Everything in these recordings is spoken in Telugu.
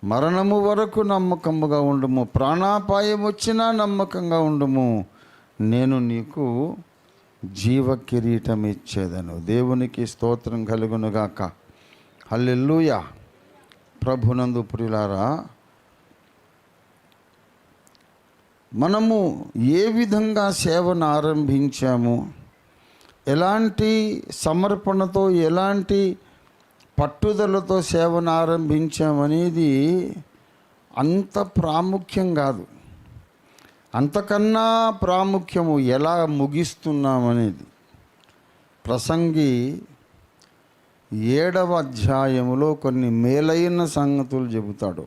మరణము వరకు నమ్మకముగా ఉండుము, ప్రాణాపాయం వచ్చినా నమ్మకంగా ఉండుము, నేను నీకు జీవ కిరీటం ఇచ్చేదను. దేవునికి స్తోత్రం కలుగునుగాక. హల్లెలూయా. ప్రభునందు ప్రియులారా, మనము ఏ విధంగా సేవను ఆరంభించాము, ఎలాంటి సమర్పణతో, ఎలాంటి పట్టుదలతో సేవను ఆరంభించామనేది అంత ప్రాముఖ్యం కాదు. అంతకన్నా ప్రాముఖ్యము ఎలా ముగిస్తున్నామనేది. ప్రసంగి 7వ అధ్యాయములో కొన్ని మేలైన సంగతులు చెబుతాడు.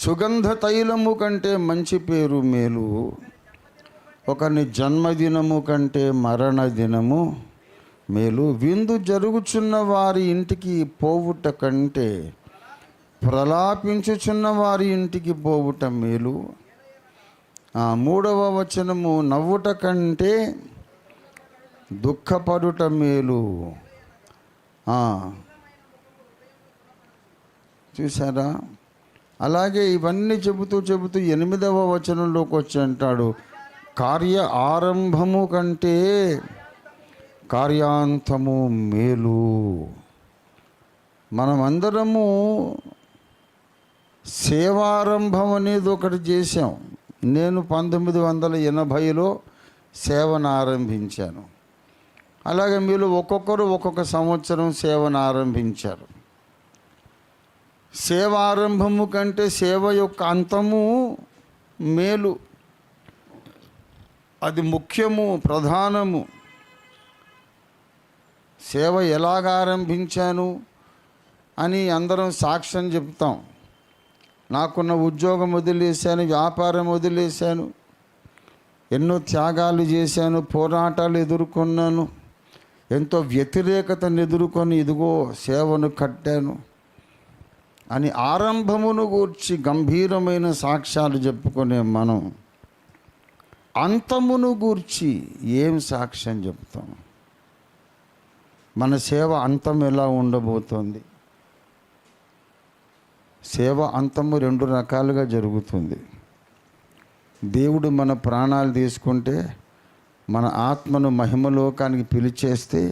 సుగంధ తైలము కంటే మంచి పేరు మేలు, ఒకని జన్మదినము కంటే మరణ దినము మేలు, విందు జరుగుచున్న వారి ఇంటికి పోవుట కంటే ప్రలాపించుచున్న వారి ఇంటికి పోవుట మేలు. 3వ వచనము, నవ్వుట కంటే దుఃఖపడుట మేలు. చూసారా? అలాగే ఇవన్నీ చెబుతూ 8వ వచనంలోకి వచ్చి అంటాడు, కార్య ఆరంభము కంటే కార్యాంతము మేలు. మనమందరము సేవారంభం అనేది ఒకటి చేశాం. నేను 1980లో సేవను ఆరంభించాను. అలాగే మీరు ఒక్కొక్కరు ఒక్కొక్క సంవత్సరం సేవను ఆరంభించారు. సేవ ఆరంభము కంటే సేవ యొక్క అంతము మేలు. అది ముఖ్యము, ప్రధానము. సేవ ఎలాగ ఆరంభించాను అని అందరం సాక్ష్యం చెప్తాం. నాకున్న ఉద్యోగం వదిలేశాను, వ్యాపారం వదిలేశాను, ఎన్నో త్యాగాలు చేశాను, పోరాటాలు ఎదుర్కొన్నాను, ఎంతో వ్యతిరేకతను ఎదుర్కొని ఇదిగో సేవను కట్టాను అని ఆరంభమును గూర్చి గంభీరమైన సాక్ష్యాలు చెప్పుకునే మనం అంతమును గూర్చి ఏం సాక్ష్యం చెప్తాం? మన సేవ అంతం ఎలా ఉండబోతోంది? సేవ అంతము 2 రకాలుగా జరుగుతుంది. దేవుడు మన ప్రాణాలు తీసుకుంటే, మన ఆత్మను మహిమలోకానికి పిలిచేస్తే,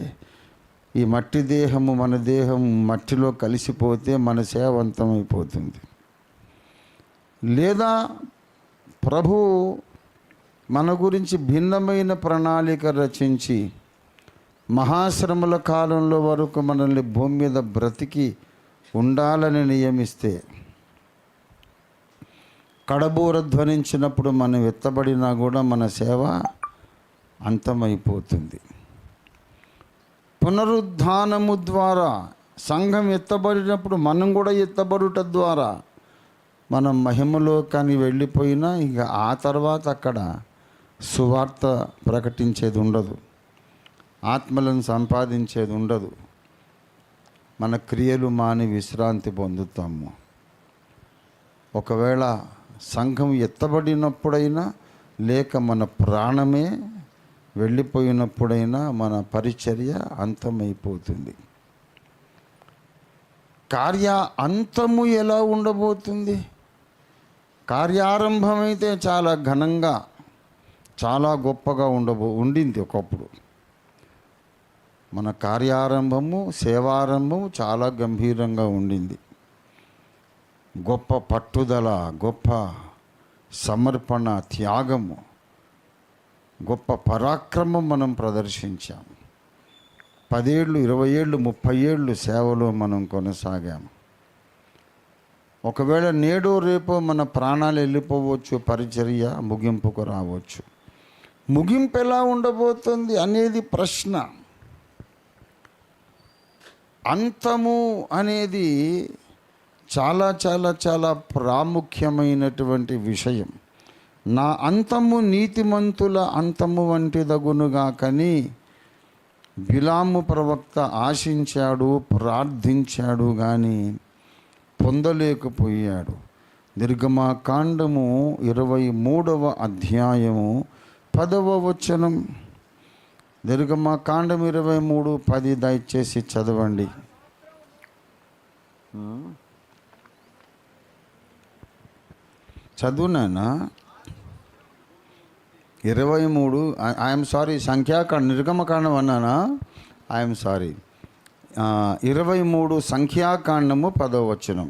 ఈ మట్టి దేహము, మన దేహం మట్టిలో కలిసిపోతే మన సేవ అంతమైపోతుంది. లేదా ప్రభు మన గురించి భిన్నమైన ప్రణాళిక రచించి మహాశ్రమల కాలంలో వరకు మనల్ని భూమి మీద బ్రతికి ఉండాలని నియమిస్తే, కడబూర ధ్వనించినప్పుడు మనం ఎత్తబడినా కూడా మన సేవ అంతమైపోతుంది. పునరుద్ధానము ద్వారా సంఘం ఎత్తబడినప్పుడు మనం కూడా ఎత్తబడుట ద్వారా మనం మహిమలోకానికి వెళ్ళిపోయినా ఇక ఆ తర్వాత అక్కడ సువార్త ప్రకటించేది ఉండదు, ఆత్మలను సంపాదించేది ఉండదు. మన క్రియలు మాని విశ్రాంతి పొందుతాము. ఒకవేళ సంఘం ఎత్తబడినప్పుడైనా, లేక మన ప్రాణమే వెళ్ళిపోయినప్పుడైనా మన పరిచర్య అంతమైపోతుంది. కార్య అంతము ఎలా ఉండబోతుంది? కార్యారంభమైతే చాలా ఘనంగా, చాలా గొప్పగా ఉండింది ఒకప్పుడు. మన కార్యారంభము, సేవారంభము చాలా గంభీరంగా ఉండింది. గొప్ప పట్టుదల, గొప్ప సమర్పణ, త్యాగము, గొప్ప పరాక్రమం మనం ప్రదర్శించాము. 10 ఏళ్ళు, 20 ఏళ్ళు, 30 ఏళ్ళు సేవలో మనం కొనసాగాము. ఒకవేళ నేడో రేపో మన ప్రాణాలు వెళ్ళిపోవచ్చు, పరిచర్య ముగింపుకు రావచ్చు. ముగింపు ఎలా ఉండబోతుంది అనేది ప్రశ్న. అంతము అనేది చాలా చాలా చాలా ప్రాముఖ్యమైనటువంటి విషయం. నా అంతము నీతిమంతుల అంతము వంటిదగునుగా కని బిలాము ప్రవక్త ఆశించాడు, ప్రార్థించాడు, కానీ పొందలేకపోయాడు. నిర్గమకాండము 23వ అధ్యాయము 10వ వచనం. నిర్గమకాండం 23:10 దయచేసి చదవండి. చదువునానా 23 ఐఎమ్ సారీ నిర్గమకాండం అన్నానా? ఐఎమ్ సారీ 23 సంఖ్యాకాండము 10వ వచనం.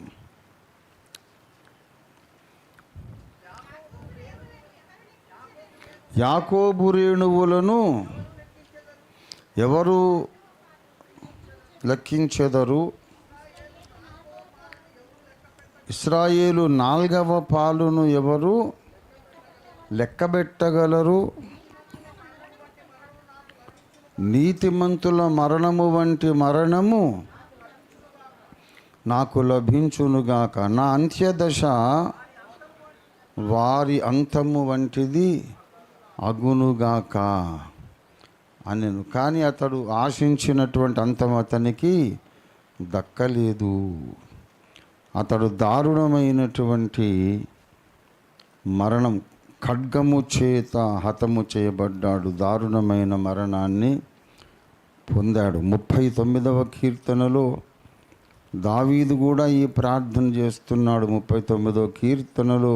యాకోబు రేణువులను ఎవరు లెక్కించెదరు? ఇశ్రాయేలు 4వ పాలును ఎవరు లెక్కబెట్టగలరు? నీతిమంతుల మరణము వంటి మరణము నాకు లభించునుగాక. నా అంత్యదశ వారి అంతము వంటిది అగునుగాక అనెను. కానీ అతడు ఆశించినటువంటి అంతం అతనికి దక్కలేదు. అతడు దారుణమైనటువంటి మరణం, ఖడ్గము చేత హతము చేయబడ్డాడు. దారుణమైన మరణాన్ని పొందాడు. 39వ కీర్తనలో దావీదు కూడా ఈ ప్రార్థన చేస్తున్నాడు. 39వ కీర్తనలో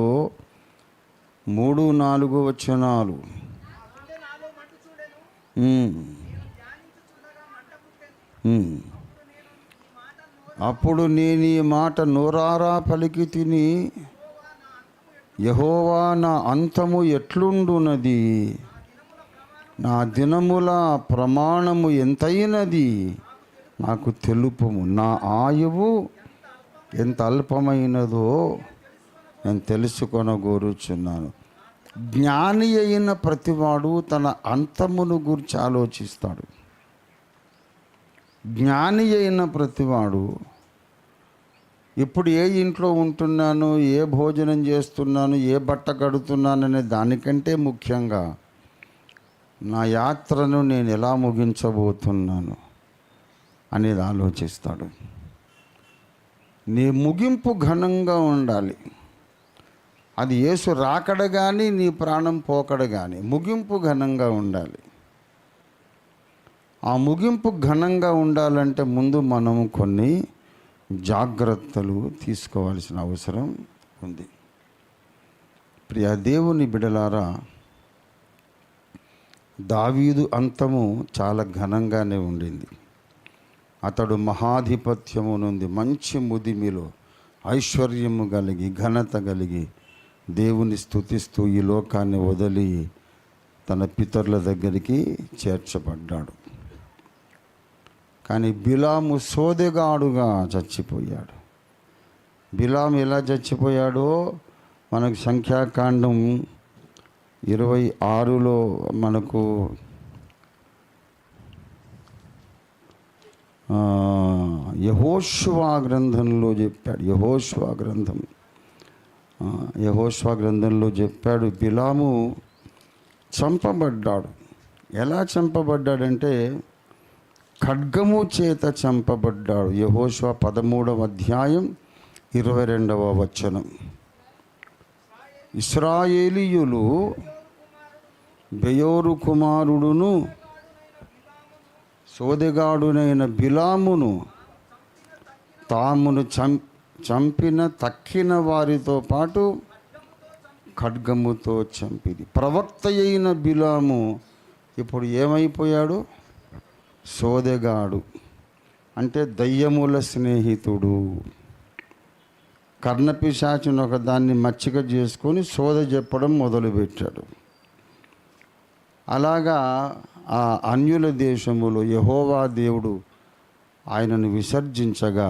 3-4 వచనాలు. అప్పుడు నేను ఈ మాట నోరారా పలికి తిని, యెహోవా నా అంతము ఎట్లుండునది, నా దినముల ప్రమాణము ఎంతైనది నాకు తెలుపుము. నా ఆయువు ఎంత అల్పమైనదో నేను తెలుసుకొనగోరుచున్నాను. జ్ఞాని అయిన ప్రతివాడు తన అంతమును గురించి ఆలోచిస్తాడు. జ్ఞాని అయిన ప్రతివాడు ఇప్పుడు ఏ ఇంట్లో ఉంటున్నాను, ఏ భోజనం చేస్తున్నాను, ఏ బట్ట కడుతున్నాను అనే దానికంటే ముఖ్యంగా నా యాత్రను నేను ఎలా ముగించబోతున్నాను అనేది ఆలోచిస్తాడు. నీ ముగింపు ఘనంగా ఉండాలి. అది యేసు రాకడ కానీ నీ ప్రాణం పోకడ కానీ ముగింపు ఘనంగా ఉండాలి. ఆ ముగింపు ఘనంగా ఉండాలంటే ముందు మనము కొన్ని జాగ్రత్తలు తీసుకోవాల్సిన అవసరం ఉంది. ప్రియ దేవుని బిడలారా, దావీదు అంతము చాలా ఘనంగానే ఉండింది. అతడు మహాధిపత్యము నుండి మంచి ముదిమిలో ఐశ్వర్యము కలిగి ఘనత కలిగి దేవుని స్తుతిస్తూ ఈ లోకాన్ని వదిలి తన పితరుల దగ్గరికి చేర్చబడ్డాడు. కానీ బిలాము సోదెగాడుగా చచ్చిపోయాడు. బిలాము ఎలా చచ్చిపోయాడో మనకు సంఖ్యాకాండం 26లో మనకు యెహోషువ గ్రంథంలో చెప్పాడు. యెహోషువ గ్రంథంలో చెప్పాడు బిలాము చంపబడ్డాడు. ఎలా చంపబడ్డాడంటే ఖడ్గము చేత చంపబడ్డాడు. యెహోషువ 13వ అధ్యాయం 22వ వచనం. ఇశ్రాయేలీయులు బెయోరు కుమారుడును సోదెగాడునైన బిలామును తామును చంపిన తక్కిన వారితో పాటు ఖడ్గముతో చంపిది. ప్రవక్త అయిన బిలాము ఇప్పుడు ఏమైపోయాడు? సోదెగాడు అంటే దయ్యముల స్నేహితుడు. కర్ణపిశాచును ఒక దాన్ని మచ్చిక చేసుకొని సోద చెప్పడం మొదలుపెట్టాడు. అలాగా ఆ అన్యుల దేశములో యెహోవా దేవుడు ఆయనను విసర్జించగా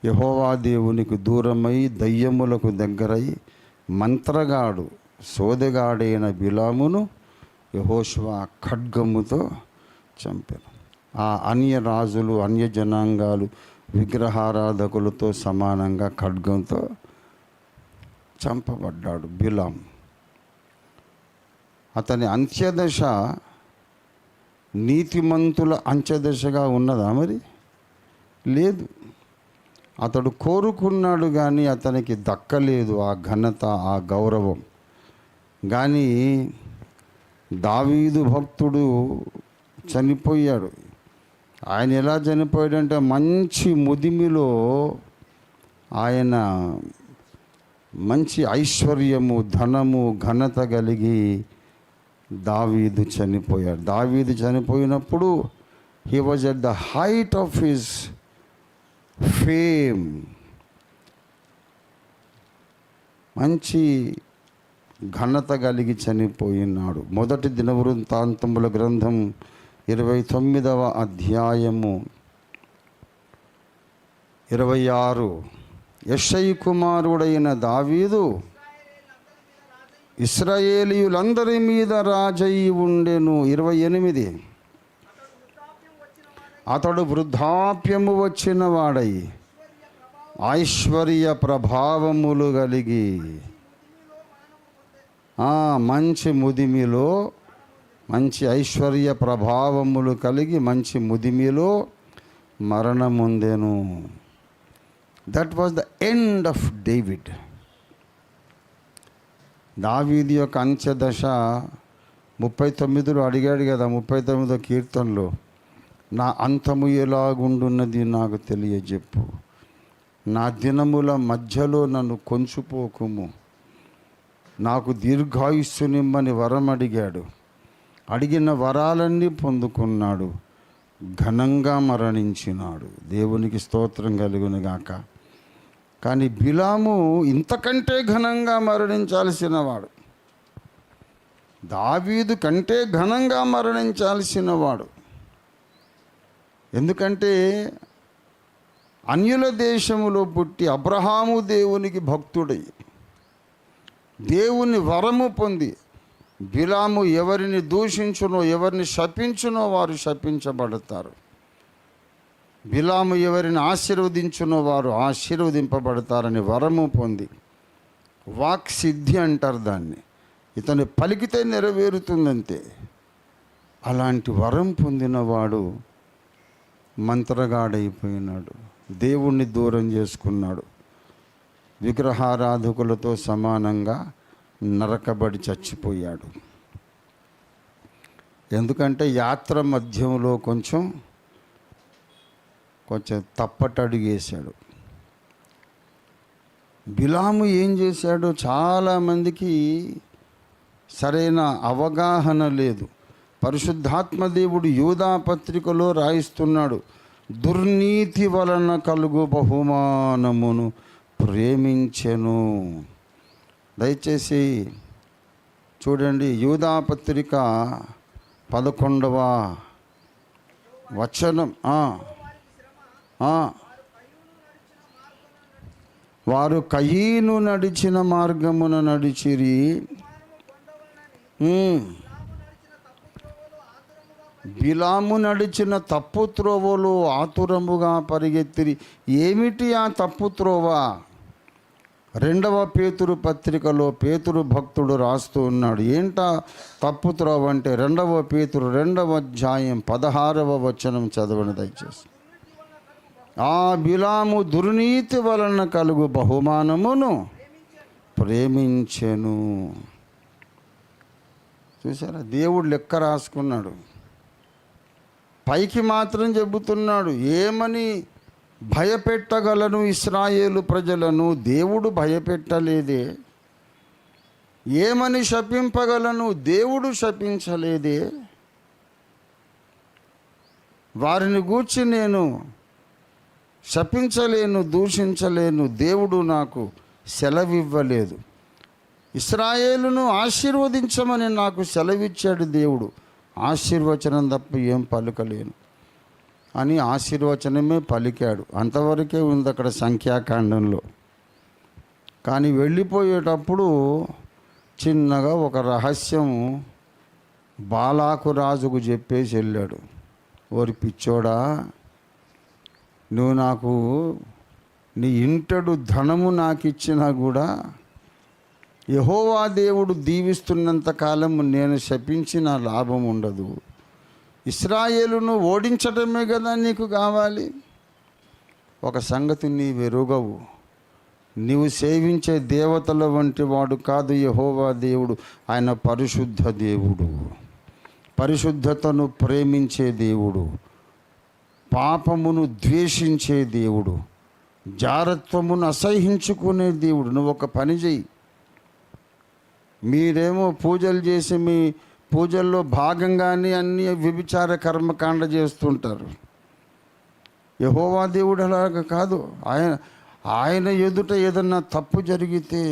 యెహోవా దేవునికి దూరమై దయ్యములకు దగ్గరై మంత్రగాడు సోదెగాడైన బిలామును యెహోషువ ఖడ్గముతో చంపారు. ఆ అన్య రాజులు అన్య జనాంగాలు విగ్రహారాధకులతో సమానంగా ఖడ్గంతో చంపబడ్డాడు బిలాం. అతని అంత్యదశ నీతిమంతుల అంత్యదశగా ఉన్నదా? మరి లేదు. అతడు కోరుకున్నాడు కానీ అతనికి దక్కలేదు ఆ ఘనత, ఆ గౌరవం. కానీ దావీదు భక్తుడు చనిపోయాడు. ఆయన ఎలా చనిపోయాడంటే మంచి ముదిమిలో ఆయన మంచి ఐశ్వర్యము, ధనము, ఘనత కలిగి దావీదు చనిపోయాడు. దావీదు చనిపోయినప్పుడు he was at the height of his fame. మంచి ఘనత కలిగి చనిపోయినాడు. మొదటి దినవృత్తాంతముల గ్రంథం 29వ అధ్యాయము 26. యెషయి కుమారుడైన దావీదు ఇశ్రాయేలీయులందరి మీద రాజయ్యి ఉండెను. 28. అతడు వృద్ధాప్యము వచ్చిన వాడై ఐశ్వర్య ప్రభావములు కలిగి మంచి ముదిమిలో, మంచి ఐశ్వర్య ప్రభావములు కలిగి మంచి ముదిమిలో మరణముందెను. That was the end of David. దావీదు యొక్క అంత్యదశ 39లో అడిగాడు కదా, 39వ కీర్తనలో, నా అంతము ఎలాగుండున్నది నాకు తెలియజెప్పు, నా దినముల మధ్యలో నన్ను కొంచుపోకుము, నాకు దీర్ఘాయుస్సునిమ్మని వరం అడిగాడు. అడిగిన వరాలన్నీ పొందుకున్నాడు. ఘనంగా మరణించినాడు. దేవునికి స్తోత్రం కలుగును గాక. కానీ బిలాము ఇంతకంటే ఘనంగా మరణించాల్సిన వాడు. దావీదు కంటే ఘనంగా మరణించాల్సిన వాడు. ఎందుకంటే అన్యుల దేశములో పుట్టి అబ్రహాము దేవునికి భక్తుడై దేవుని వరము పొంది, బిలాము ఎవరిని దూషించునో, ఎవరిని శపించునో వారు శపించబడతారు. బిలాము ఎవరిని ఆశీర్వదించునో వారు ఆశీర్వదింపబడతారని వరము పొంది, వాక్ సిద్ధి అంటారు దాన్ని, ఇతను పలికితే నెరవేరుతుందంతే. అలాంటి వరం పొందినవాడు మంత్రగాడైపోయినాడు. దేవుణ్ణి దూరం చేసుకున్నాడు. విగ్రహారాధకులతో సమానంగా నరకబడి చచ్చిపోయాడు. ఎందుకంటే యాత్ర మధ్యంలో కొంచెం తప్పటడుగేశాడు. బిలాము ఏం చేశాడో చాలామందికి సరైన అవగాహన లేదు. పరిశుద్ధాత్మ దేవుడు యూదా పత్రికలో రాయిస్తున్నాడు, దుర్నీతి వలన కలుగు బహుమానమును ప్రేమించెను. దయచేసి చూడండి, యూదా పత్రిక 11వ వచనం. వారు కయీను నడిచిన మార్గమున నడిచిరి, బిలాము నడిచిన తప్పు త్రోవలో ఆతురముగా పరిగెత్తిరి. ఏమిటి ఆ తప్పు త్రోవ? 2వ పేతురు పత్రికలో పేతురు భక్తుడు రాస్తూ ఉన్నాడు. ఏంటా తప్పు త్రోవ అంటే 2వ పేతురు 2వ అధ్యాయం 16వ వచనం చదవండి దయచేసి. ఆ బిలాము దుర్నీతి వలన కలుగు బహుమానమును ప్రేమించెను. చూసారా, దేవుడు లెక్క రాసుకున్నాడు. పైకి మాత్రం చెబుతున్నాడు, ఏమని భయపెట్టగలను ఇశ్రాయేలు ప్రజలను? దేవుడు భయపెట్టలేదే. ఏమని శపింపగలను? దేవుడు శపించలేదే. వారిని గూర్చి నేను శపించలేను, దూషించలేను, దేవుడు నాకు సెలవివ్వలేదు. ఇశ్రాయేలును ఆశీర్వదించమని నాకు సెలవిచ్చాడు దేవుడు, ఆశీర్వచనం తప్ప ఏం పలుకలేను అని ఆశీర్వచనమే పలికాడు. అంతవరకే ఉంది అక్కడ సంఖ్యాకాండంలో. కానీ వెళ్ళిపోయేటప్పుడు చిన్నగా ఒక రహస్యం బాలాకు రాజుకు చెప్పేసి వెళ్ళాడు. ఓరి పిచ్చోడా, నువ్వు నాకు నీ ఇంటడు ధనము నాకు ఇచ్చినా కూడా యెహోవా దేవుడు దీవిస్తున్నంత కాలము నేను శపించిన లాభం ఉండదు. ఇశ్రాయేలును ఓడించటమే కదా నీకు కావాలి. ఒక సంగతి నీవెరుగవు, నీవు సేవించే దేవతల వంటి వాడు కాదు యెహోవా దేవుడు. ఆయన పరిశుద్ధ దేవుడు, పరిశుద్ధతను ప్రేమించే దేవుడు, పాపమును ద్వేషించే దేవుడు, జారత్వమును అసహించుకునే దేవుడు. నువ్వు ఒక పని చెయ్యి. మీరేమో పూజలు చేసి మీ పూజల్లో భాగంగానే అన్ని వ్యభిచార కర్మకాండ చేస్తుంటారు. యెహోవా దేవుడు అలాగా కాదు. ఆయన ఎదుట ఏదన్నా తప్పు జరిగితే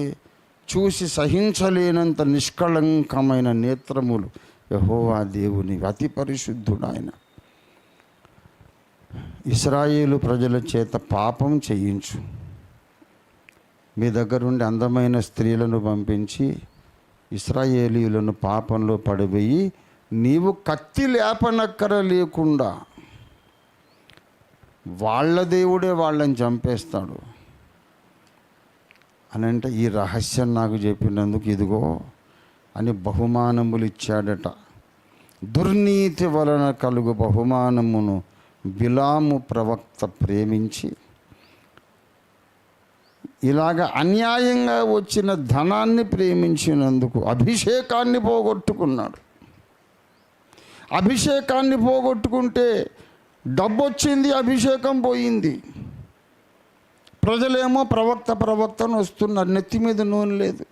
చూసి సహించలేనంత నిష్కళంకమైన నేత్రములు యెహోవా దేవుని. అతి పరిశుద్ధుడు ఆయన. ఇశ్రాయేలు ప్రజల చేత పాపం చేయించు. మీ దగ్గరుండి అందమైన స్త్రీలను పంపించి ఇశ్రాయేలీయులను పాపంలో పడిపోయి నీవు కత్తి లేపనక్కర లేకుండా వాళ్ళ దేవుడే వాళ్ళని చంపేస్తాడు అని అంటే, ఈ రహస్యం నాకు చెప్పినందుకు ఇదిగో అని బహుమానములు ఇచ్చాడట. దుర్నీతి వలన కలుగు బహుమానమును బిలాము ప్రవక్త ప్రేమించి ఇలాగ అన్యాయంగా వచ్చిన ధనాన్ని ప్రేమించినందుకు అభిషేకాన్ని పోగొట్టుకున్నాడు. అభిషేకాన్ని పోగొట్టుకుంటే డబ్బు వచ్చింది, అభిషేకం పోయింది. ప్రజలేమో ప్రవక్తను వస్తున్నారు, నెత్తి మీద నూనె లేదు.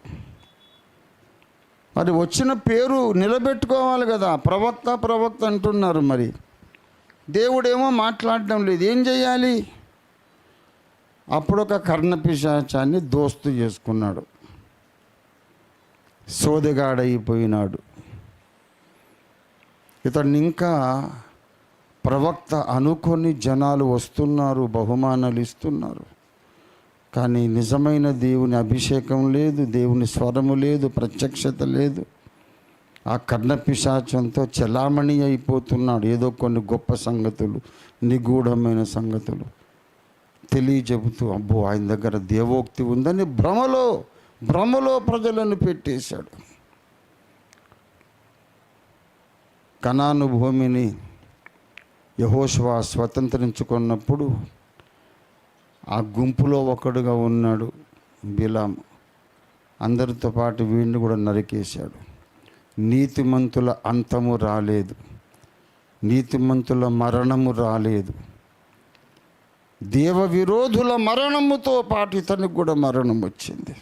మరి వచ్చిన పేరు నిలబెట్టుకోవాలి కదా. ప్రవక్త అంటున్నారు, మరి దేవుడేమో మాట్లాడడం లేదు. ఏం చేయాలి? అప్పుడు ఒక కర్ణపిశాచాన్ని దోస్తు చేసుకున్నాడు. సోదెగాడైపోయినాడు. ఇతన్ని ఇంకా ప్రవక్త అనుకొని జనాలు వస్తున్నారు, బహుమానాలు ఇస్తున్నారు. కానీ నిజమైన దేవుని అభిషేకం లేదు, దేవుని స్వరము లేదు, ప్రత్యక్షత లేదు. ఆ కర్ణపిశాచంతో చలామణి అయిపోతున్నాడు. ఏదో కొన్ని గొప్ప సంగతులు, నిగూఢమైన సంగతులు తెలియజెబుతూ, అబ్బో ఆయన దగ్గర దేవోక్తి ఉందని భ్రమలో ప్రజలను పెట్టేశాడు. కనాను భూమిని యెహోషువ స్వతంత్రించుకున్నప్పుడు ఆ గుంపులో ఒకడుగా ఉన్నాడు బిలాము. అందరితో పాటు వీడిని కూడా నరికేశాడు. నీతిమంతుల అంతము రాలేదు, నీతిమంతుల మరణము రాలేదు. దేవ విరోధుల మరణముతో పాటు ఇతనికి కూడా మరణం వచ్చింది.